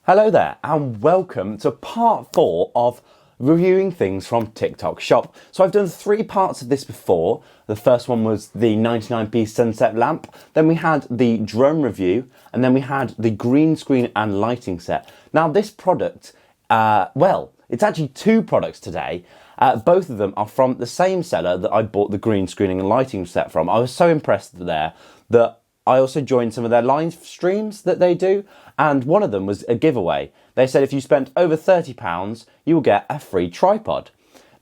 Hello there and welcome to part 4 of reviewing things from TikTok Shop. So I've done 3 parts of this before. The first one was the 99p sunset lamp, then we had the drone review, and then we had the green screen and lighting set. Now this product, it's actually 2 products today. Both of them are from the same seller that I bought the green screening and lighting set from. I was so impressed there that I also joined some of their live streams that they do, and one of them was a giveaway. They said if you spent over £30, you will get a free tripod.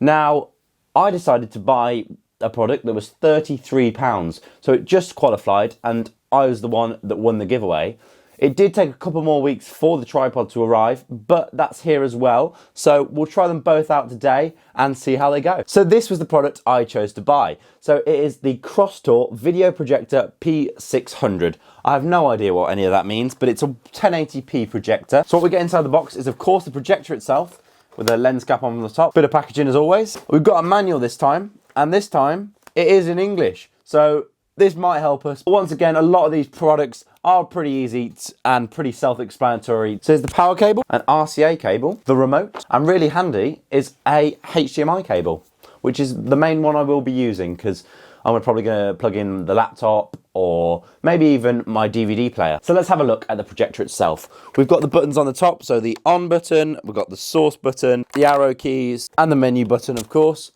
Now, I decided to buy a product that was £33, so it just qualified, and I was the one that won the giveaway. It did take a couple more weeks for the tripod to arrive, but that's here as well. So we'll try them both out today and see how they go. So this was the product I chose to buy. So it is the Crosstour Video Projector P600. I have no idea what any of that means, but it's a 1080p projector. So what we get inside the box is, of course, the projector itself with a lens cap on the top. Bit of packaging as always. We've got a manual this time, and this time it is in English. So this might help us. Once again, a lot of these products are pretty easy and pretty self-explanatory. So there's the power cable, an RCA cable, the remote, and really handy is a HDMI cable, which is the main one I will be using because I'm probably going to plug in the laptop or maybe even my DVD player. So let's have a look at the projector itself. We've got the buttons on the top, so the on button, we've got the source button, the arrow keys, and the menu button, of course.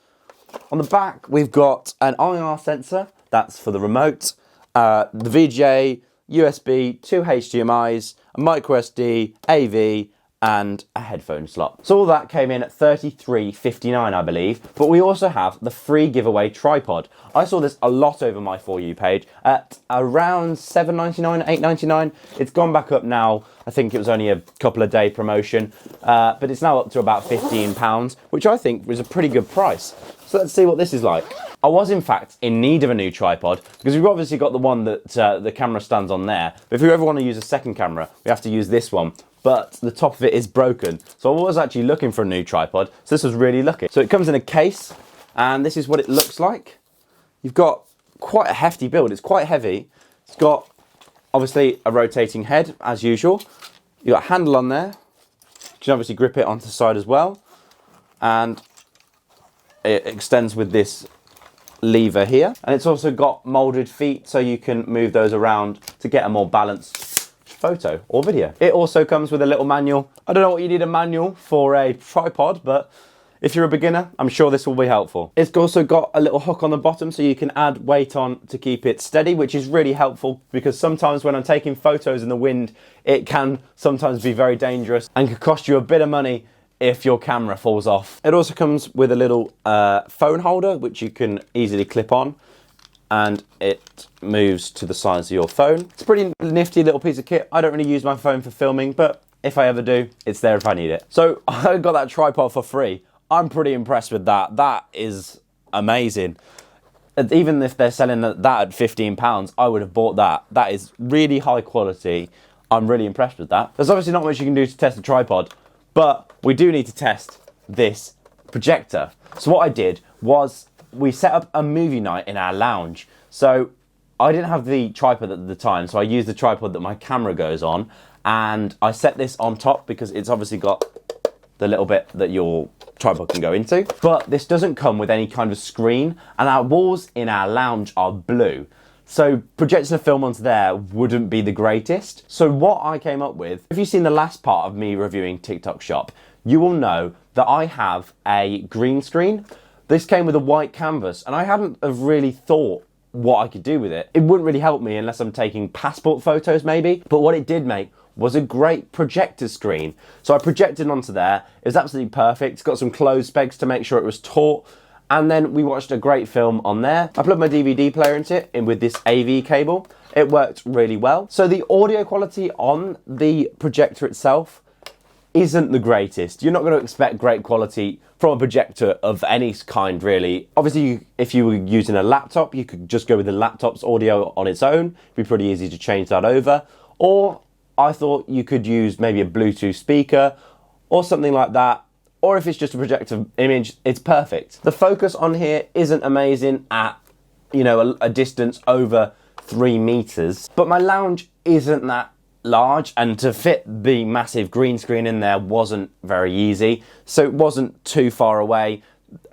On the back, we've got an IR sensor, that's for the remote, the VGA, USB, 2 HDMIs, a micro SD, AV, and a headphone slot. So all that came in at $33.59, I believe, but we also have the free giveaway tripod. I saw this a lot over my For You page at around $7.99, $8.99. It's gone back up now. I think it was only a couple of day promotion, but it's now up to about £15, which I think was a pretty good price. So let's see what this is like. I was in fact in need of a new tripod because we've obviously got the one that the camera stands on there. But if you ever want to use a second camera, we have to use this one. But the top of it is broken. So I was actually looking for a new tripod. So this was really lucky. So it comes in a case and this is what it looks like. You've got quite a hefty build. It's quite heavy. It's got obviously a rotating head as usual. You've got a handle on there. You can obviously grip it onto the side as well. And it extends with this lever here, and it's also got molded feet so you can move those around to get a more balanced photo or video. It also comes with a little manual. I don't know what you need a manual for a tripod, but if you're a beginner, I'm sure this will be helpful. It's also got a little hook on the bottom so you can add weight on to keep it steady, which is really helpful because sometimes when I'm taking photos in the wind, it can sometimes be very dangerous and could cost you a bit of money if your camera falls off. It also comes with a little phone holder which you can easily clip on, and it moves to the size of your phone. It's a pretty nifty little piece of kit. I don't really use my phone for filming, but if I ever do, it's there if I need it. So I got that tripod for free. I'm pretty impressed with that. That is amazing. Even if they're selling that at £15, I would have bought that. That is really high quality. I'm really impressed with that. There's obviously not much you can do to test the tripod, but we do need to test this projector. So what I did was we set up a movie night in our lounge. So I didn't have the tripod at the time, so I used the tripod that my camera goes on, and I set this on top because it's obviously got the little bit that your tripod can go into. But this doesn't come with any kind of screen, and our walls in our lounge are blue. So projecting a film onto there wouldn't be the greatest. So what I came up with, if you've seen the last part of me reviewing TikTok Shop, you will know that I have a green screen. This came with a white canvas, and I hadn't have really thought what I could do with it. It wouldn't really help me unless I'm taking passport photos maybe, but what it did make was a great projector screen. So I projected onto there. It was absolutely perfect. It's got some closed specs to make sure it was taut. And then we watched a great film on there. I plugged my DVD player into it with this AV cable. It worked really well. So the audio quality on the projector itself isn't the greatest. You're not going to expect great quality from a projector of any kind, really. Obviously, if you were using a laptop, you could just go with the laptop's audio on its own. It'd be pretty easy to change that over. Or I thought you could use maybe a Bluetooth speaker or something like that. Or if it's just a projector image, it's perfect. The focus on here isn't amazing at, you know, a distance over 3 meters, but my lounge isn't that large, and to fit the massive green screen in there wasn't very easy. So it wasn't too far away,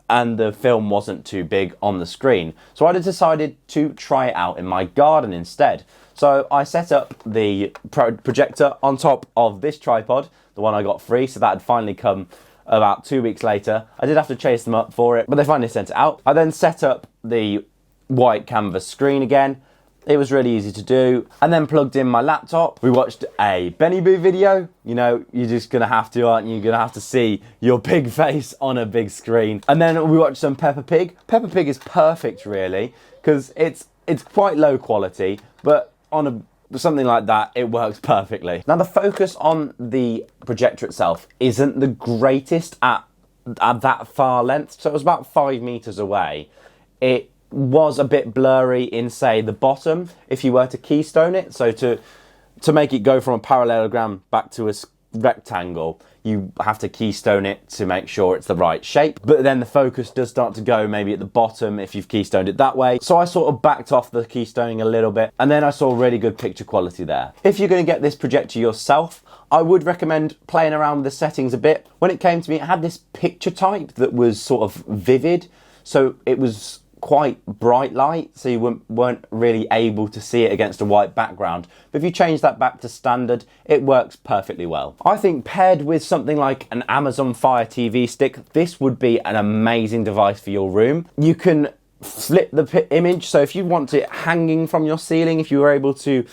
and the film wasn't too big on the screen. So I decided to try it out in my garden instead. So I set up the projector on top of this tripod, the one I got free, so that had finally come about 2 weeks later. I did have to chase them up for it, but they finally sent it out. I then set up the white canvas screen again. It was really easy to do, and then plugged in my laptop. We watched a Benny Boo video. You know, you're just gonna have to, aren't you? You're gonna have to see your big face on a big screen. And then we watched some Peppa Pig. Peppa Pig is perfect, really, because it's quite low quality, but on something like that, it works perfectly. Now, the focus on the projector itself isn't the greatest at that far length, so it was about 5 meters away. It was a bit blurry in, say, the bottom if you were to keystone it. So to make it go from a parallelogram back to a rectangle, you have to keystone it to make sure it's the right shape. But then the focus does start to go maybe at the bottom if you've keystoned it that way. So I sort of backed off the keystoning a little bit, and then I saw really good picture quality there. If you're going to get this projector yourself, I would recommend playing around with the settings a bit. When it came to me, it had this picture type that was sort of vivid. So it was quite bright light, so you weren't really able to see it against a white background. But if you change that back to standard, it works perfectly well. I think paired with something like an Amazon Fire TV stick, this would be an amazing device for your room. You can flip the image, so if you want it hanging from your ceiling, if you were able to,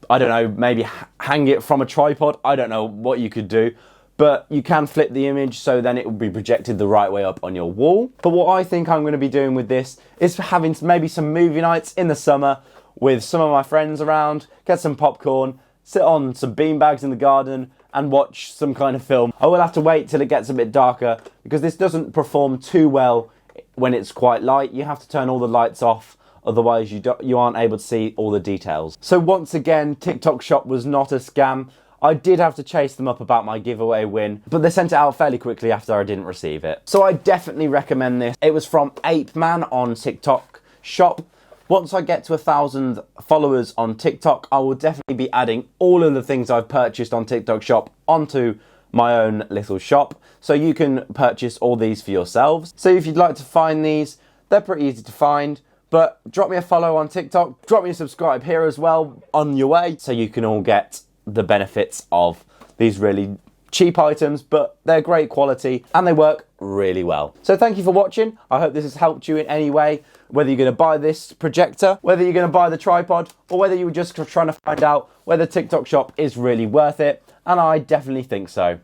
I don't know, maybe hang it from a tripod, I don't know what you could do, but you can flip the image so then it will be projected the right way up on your wall. But what I think I'm going to be doing with this is having maybe some movie nights in the summer with some of my friends around, get some popcorn, sit on some beanbags in the garden and watch some kind of film. I will have to wait till it gets a bit darker because this doesn't perform too well when it's quite light. You have to turn all the lights off, otherwise you aren't able to see all the details. So once again, TikTok Shop was not a scam. I did have to chase them up about my giveaway win, but they sent it out fairly quickly after I didn't receive it. So I definitely recommend this. It was from Apeman on TikTok Shop. Once I get to 1,000 followers on TikTok, I will definitely be adding all of the things I've purchased on TikTok Shop onto my own little shop, so you can purchase all these for yourselves. So if you'd like to find these, they're pretty easy to find. But drop me a follow on TikTok, drop me a subscribe here as well on your way, so you can all get the benefits of these really cheap items, but they're great quality and they work really well. So thank you for watching. I hope this has helped you in any way, whether you're going to buy this projector, whether you're going to buy the tripod, or whether you were just trying to find out whether TikTok Shop is really worth it. And I definitely think so.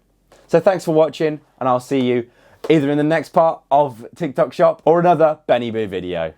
So thanks for watching, and I'll see you either in the next part of TikTok Shop or another Benny Boo video.